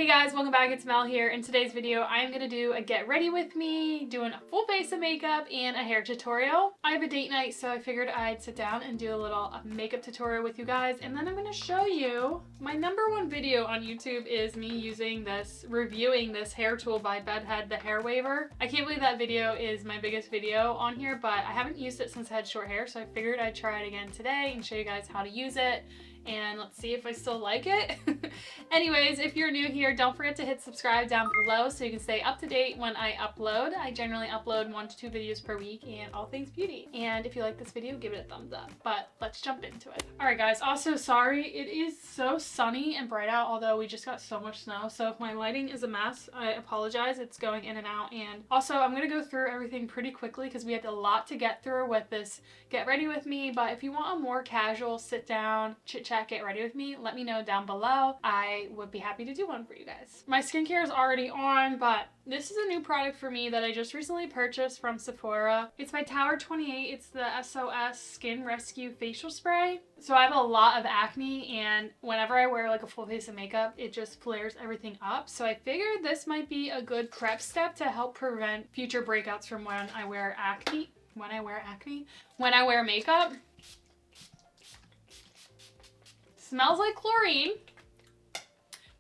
guys, welcome back. It's Mel here. In today's video, I am going to do a get ready with me, doing a full face of makeup and a hair tutorial. I have a date night, so I figured I'd sit down and do a little makeup tutorial with you guys, and then I'm going to show you my #1 video on YouTube is me reviewing this hair tool by Bedhead, the hair waver. I can't believe that video is my biggest video on here, but I haven't used it since I had short hair, so I figured I'd try it again today and show you guys how to use it. And let's see if I still like it. Anyways, if you're new here, don't forget to hit subscribe down below so you can stay up to date when I upload. I generally upload 1 to 2 videos per week and all things beauty. And if you like this video, give it a thumbs up. But let's jump into it. Alright guys, also sorry, it is so sunny and bright out, although we just got so much snow. So if my lighting is a mess, I apologize. It's going in and out. And also I'm going to go through everything pretty quickly because we had a lot to get through with this get ready with me. But if you want a more casual sit down, chit chat, get ready with me, let me know down below. I would be happy to do one for you guys. My skincare is already on, but this is a new product for me that I just recently purchased from Sephora. It's by Tower 28. It's the SOS Skin Rescue Facial Spray. So I have a lot of acne, and whenever I wear like a full face of makeup, it just flares everything up. So I figured this might be a good prep step to help prevent future breakouts from when I wear makeup. Smells like chlorine,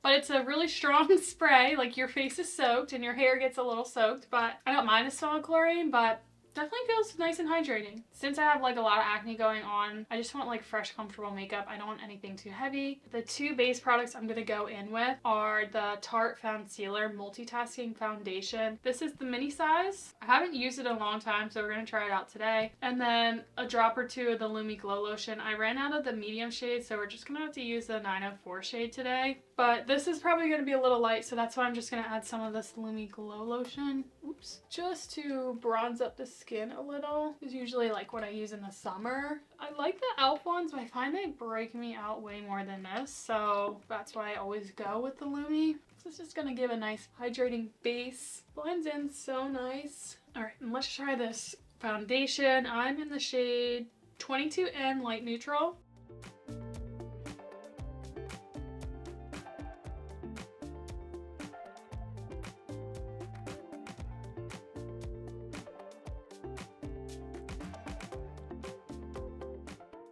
but it's a really strong spray. Like, your face is soaked and your hair gets a little soaked, but I don't mind the smell of chlorine, but definitely feels nice and hydrating. Since I have like a lot of acne going on, I just want like fresh, comfortable makeup. I don't want anything too heavy. The 2 base products I'm gonna go in with are the Tarte Foundcealer Multitasking Foundation. This is the mini size. I haven't used it in a long time, so we're gonna try it out today. And then a drop or 2 of the Lumi Glow Lotion. I ran out of the medium shade, so we're just gonna have to use the 904 shade today. But this is probably gonna be a little light, so that's why I'm just gonna add some of this Lumi Glow Lotion. Oops. Just to bronze up the skin a little. It's usually like what I use in the summer. I like the e.l.f. ones, but I find they break me out way more than this, so that's why I always go with the Lumi. This is just gonna give a nice hydrating base. Blends in so nice. Alright, and let's try this foundation. I'm in the shade 22N Light Neutral.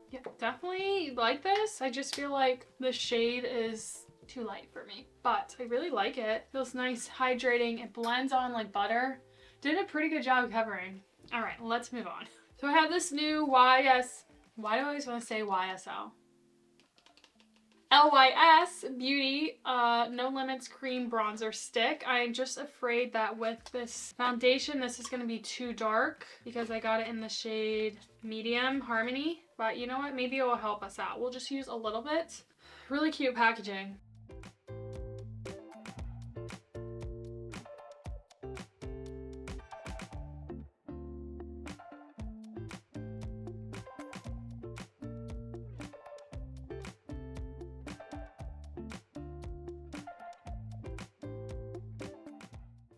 Yeah, definitely like this. I just feel like the shade is too light for me, but I really like it. Feels nice, hydrating. It blends on like butter. Did a pretty good job covering. All right, let's move on. So I have this new why do I always want to say YSL? LYS Beauty No Limits Cream Bronzer Stick. I'm just afraid that with this foundation, this is going to be too dark because I got it in the shade Medium Harmony. But you know what? Maybe it will help us out. We'll just use a little bit. Really cute packaging.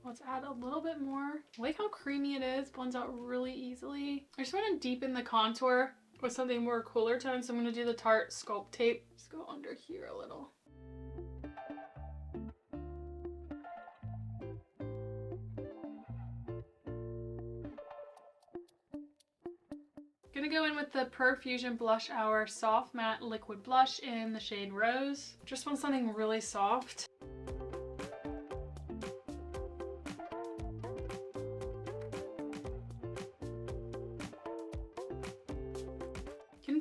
Let's add a little bit more. I like how creamy it is. Blends out really easily. I just want to deepen the contour with something more cooler tone, so I'm going to do the Tarte Sculpt tape. Just go under here a little. Gonna go in with the Profusion Blush Hour Soft Matte Liquid Blush in the shade Rose. Just want something really soft.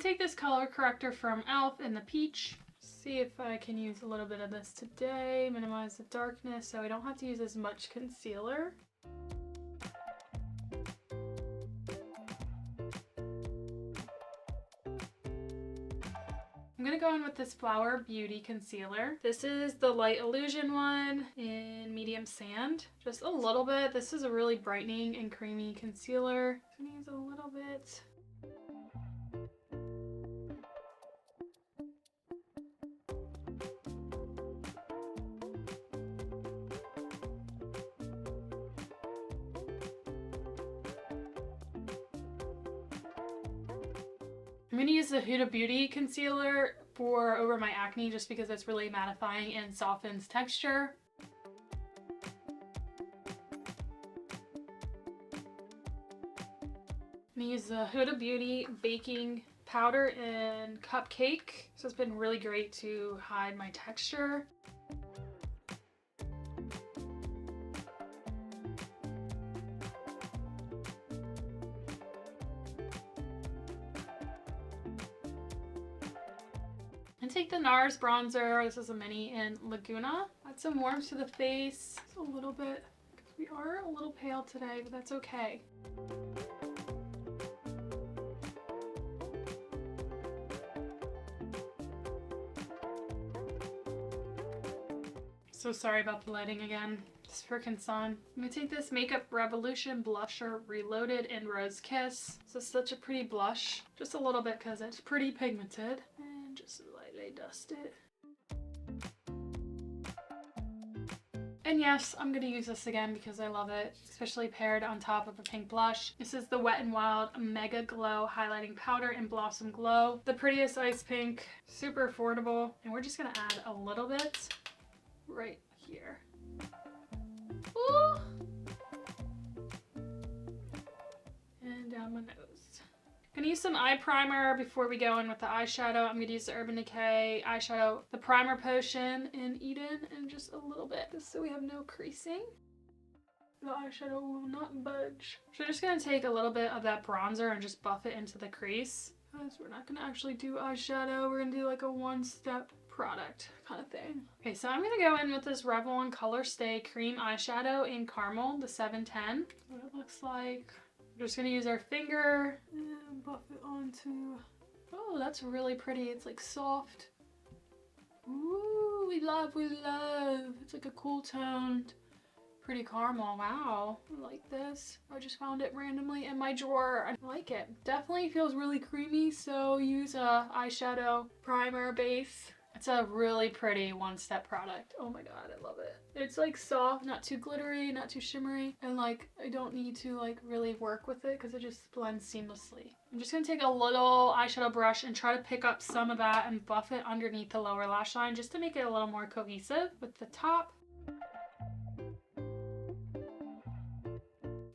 Take this color corrector from e.l.f. in the peach. See if I can use a little bit of this today. Minimize the darkness so I don't have to use as much concealer. I'm gonna go in with this Flower Beauty concealer. This is the Light Illusion one in Medium Sand. Just a little bit. This is a really brightening and creamy concealer. I'm gonna use a little bit. I'm going to use the Huda Beauty concealer over my acne just because it's really mattifying and softens texture. I'm gonna use the Huda Beauty baking powder in Cupcake. So it's been really great to hide my texture. And take the NARS bronzer. This is a mini in Laguna. Add some warmth to the face. Just a little bit, because we are a little pale today, but that's okay. So sorry about the lighting again. It's freaking sun. I'm gonna take this Makeup Revolution blusher Reloaded in Rose Kiss. This is such a pretty blush. Just a little bit because it's pretty pigmented. And just lightly dust it. And yes, I'm gonna use this again because I love it, especially paired on top of a pink blush. This is the Wet n Wild Mega Glow Highlighting Powder in Blossom Glow. The prettiest ice pink, super affordable. And we're just gonna add a little bit right here. Ooh. And down my nose. I'm gonna use some eye primer before we go in with the eyeshadow. I'm gonna use the Urban Decay eyeshadow, the Primer Potion in Eden, and just a little bit, just so we have no creasing. The eyeshadow will not budge. So I'm just gonna take a little bit of that bronzer and just buff it into the crease. Because we're not gonna actually do eyeshadow, we're gonna do like a one-step product kind of thing. Okay, so I'm gonna go in with this Revlon Color Stay Cream Eyeshadow in Caramel, the 710. What it looks like. We're just gonna use our finger and buff it onto... Oh, that's really pretty. It's like soft. Ooh, we love. It's like a cool toned, pretty caramel. Wow, I like this. I just found it randomly in my drawer. I like it. Definitely feels really creamy, so use a eyeshadow primer base. It's a really pretty one-step product. Oh my god, I love it. It's like soft, not too glittery, not too shimmery, and like I don't need to like really work with it because it just blends seamlessly. I'm just gonna take a little eyeshadow brush and try to pick up some of that and buff it underneath the lower lash line just to make it a little more cohesive with the top.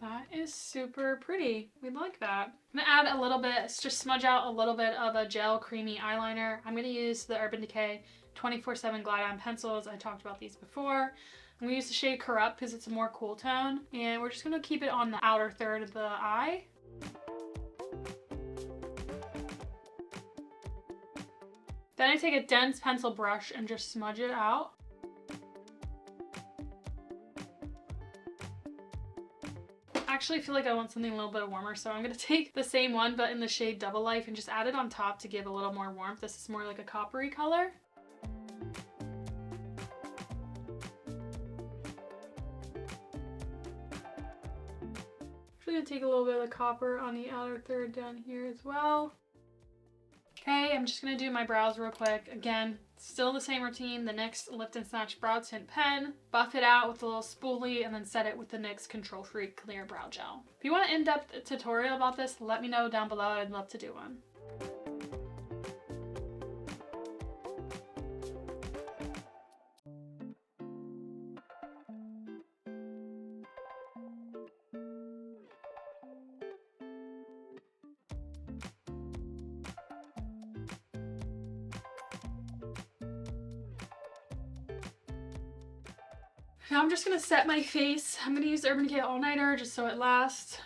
That is super pretty. We like that. I'm gonna add a little bit, just smudge out a little bit of a gel creamy eyeliner. I'm gonna use the Urban Decay 24/7 Glide On pencils. I talked about these before. I'm gonna use the shade Corrupt because it's a more cool tone. And we're just gonna keep it on the outer third of the eye. Then I take a dense pencil brush and just smudge it out. Actually, I feel like I want something a little bit warmer, so I'm gonna take the same one but in the shade Double Life and just add it on top to give a little more warmth. This is more like a coppery color. Actually, gonna take a little bit of the copper on the outer third down here as well. Okay, I'm just gonna do my brows real quick. Again, still the same routine. The NYX Lift and Snatch Brow Tint Pen. Buff it out with a little spoolie and then set it with the NYX Control Freak Clear Brow Gel. If you want an in-depth tutorial about this, let me know down below. I'd love to do one. Now I'm just gonna set my face. I'm gonna use the Urban Decay All Nighter just so it lasts.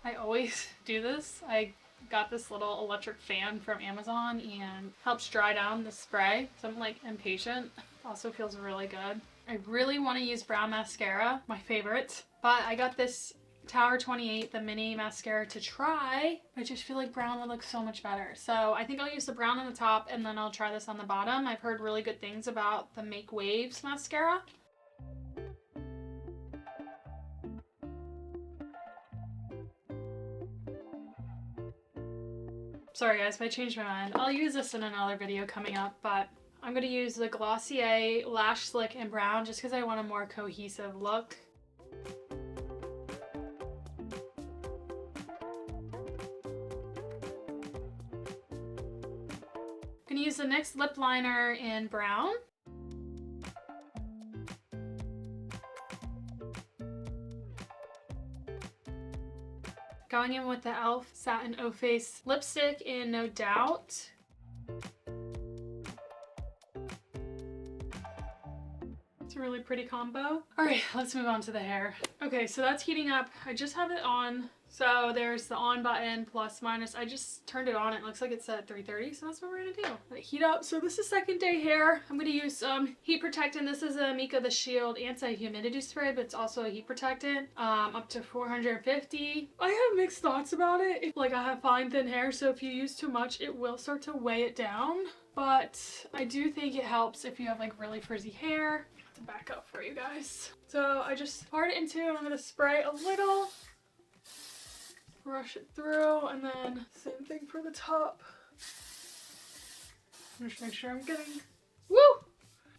I always do this. I got this little electric fan from Amazon and helps dry down the spray. So I'm like impatient. Also feels really good. I really want to use brown mascara, my favorite, but I got this Tower 28, the mini mascara to try. I just feel like brown would look so much better. So I think I'll use the brown on the top and then I'll try this on the bottom. I've heard really good things about the Make Waves mascara. Sorry guys if I changed my mind. I'll use this in another video coming up, but I'm going to use the Glossier Lash Slick in brown just because I want a more cohesive look. I'm gonna use the NYX lip liner in brown. Going in with the e.l.f. Satin O Face lipstick in No Doubt. It's a really pretty combo. All right, let's move on to the hair. Okay, so that's heating up. I just have it on. So there's the on button, plus, minus. I just turned it on. It looks like it's set at 330, so that's what we're gonna do. Let it heat up. So this is second day hair. I'm gonna use some heat protectant. This is a Mika the Shield anti-humidity spray, but it's also a heat protectant, up to 450. I have mixed thoughts about it. Like, I have fine, thin hair, so if you use too much, it will start to weigh it down. But I do think it helps if you have like really frizzy hair. To back up for you guys. So I just poured it into, and I'm gonna spray a little. Brush it through, and then same thing for the top. Just make sure I'm getting, woo!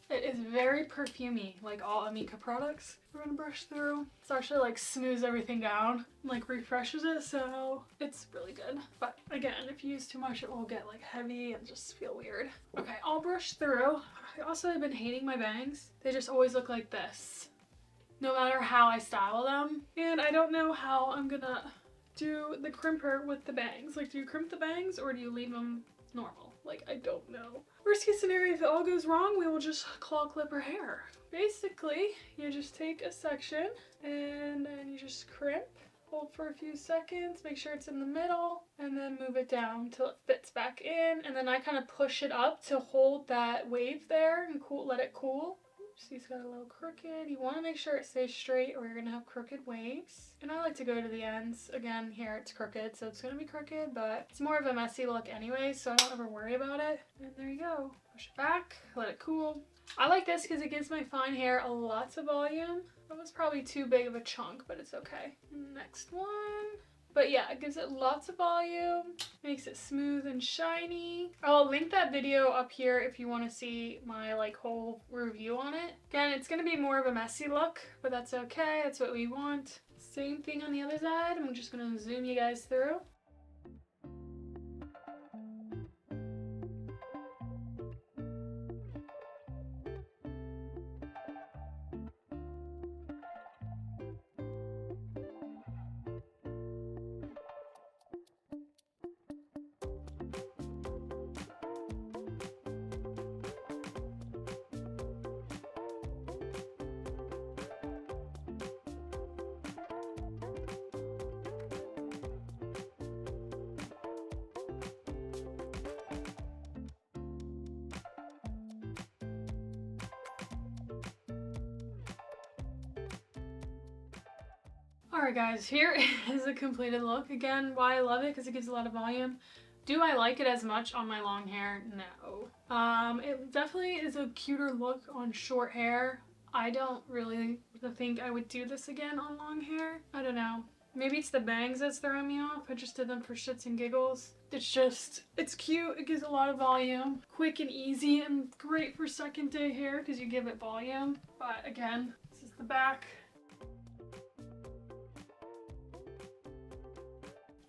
It is very perfumey, like all Amika products. We're gonna brush through. It's actually like smooths everything down, like refreshes it, so it's really good. But again, if you use too much, it will get like heavy and just feel weird. Okay, I'll brush through. I also have been hating my bangs. They just always look like this, no matter how I style them. And I don't know how I'm gonna do the crimper with the bangs. Like, do you crimp the bangs or do you leave them normal? Like, I don't know. Worst case scenario, if it all goes wrong, we will just claw clip her hair. Basically, you just take a section and then you just crimp, hold for a few seconds, make sure it's in the middle, and then move it down till it fits back in. And then I kind of push it up to hold that wave there and let it cool. She's got a little crooked. You want to make sure it stays straight or you're going to have crooked waves. And I like to go to the ends. Again, here it's crooked, so it's going to be crooked, but it's more of a messy look anyway, so I don't ever worry about it. And there you go. Push it back, let it cool. I like this because it gives my fine hair a lot of volume. That was probably too big of a chunk, but it's okay. Next one. But yeah, it gives it lots of volume, makes it smooth and shiny. I'll link that video up here if you want to see my like whole review on it. Again, it's going to be more of a messy look, but that's okay. That's what we want. Same thing on the other side. I'm just going to zoom you guys through. Alright guys, here is a completed look. Again, why I love it, because it gives a lot of volume. Do I like it as much on my long hair? No. It definitely is a cuter look on short hair. I don't really think I would do this again on long hair. I don't know. Maybe it's the bangs that's throwing me off. I just did them for shits and giggles. It's cute. It gives a lot of volume. Quick and easy and great for second day hair because you give it volume. But again, this is the back.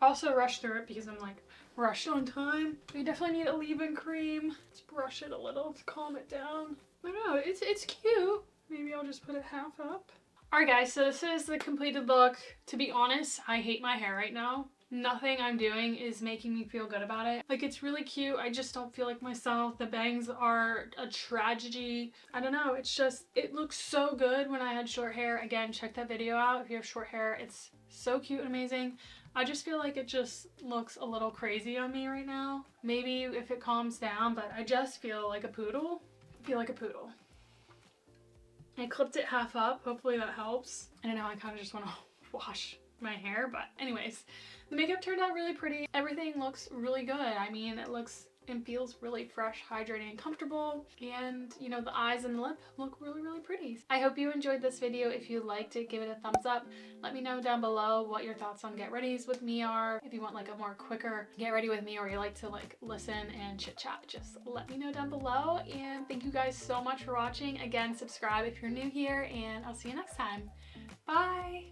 Also rush through it because I'm like rushed on time. You definitely need a leave-in cream. Let's brush it a little to calm it down. I don't know, it's cute. Maybe I'll just put it half up. Alright guys, so this is the completed look. To be honest, I hate my hair right now. Nothing I'm doing is making me feel good about it. Like, it's really cute. I just don't feel like myself. The bangs are a tragedy. I don't know. It's just, it looks so good when I had short hair. Again, check that video out if you have short hair. It's so cute and amazing. I just feel like it just looks a little crazy on me right now. Maybe if it calms down, but I just feel like a poodle. I feel like a poodle. I clipped it half up. Hopefully that helps. I don't know, I kind of just want to wash my hair, but anyways, the makeup turned out really pretty. Everything looks really good. I mean, it looks and feels really fresh, hydrating, and comfortable. And you know, the eyes and the lip look really, really pretty. I hope you enjoyed this video. If you liked it, give it a thumbs up. Let me know down below what your thoughts on get readies with me are. If you want like a more quicker get ready with me, or you like to like listen and chit chat, just let me know down below. And thank you guys so much for watching. Again, subscribe if you're new here, and I'll see you next time. Bye.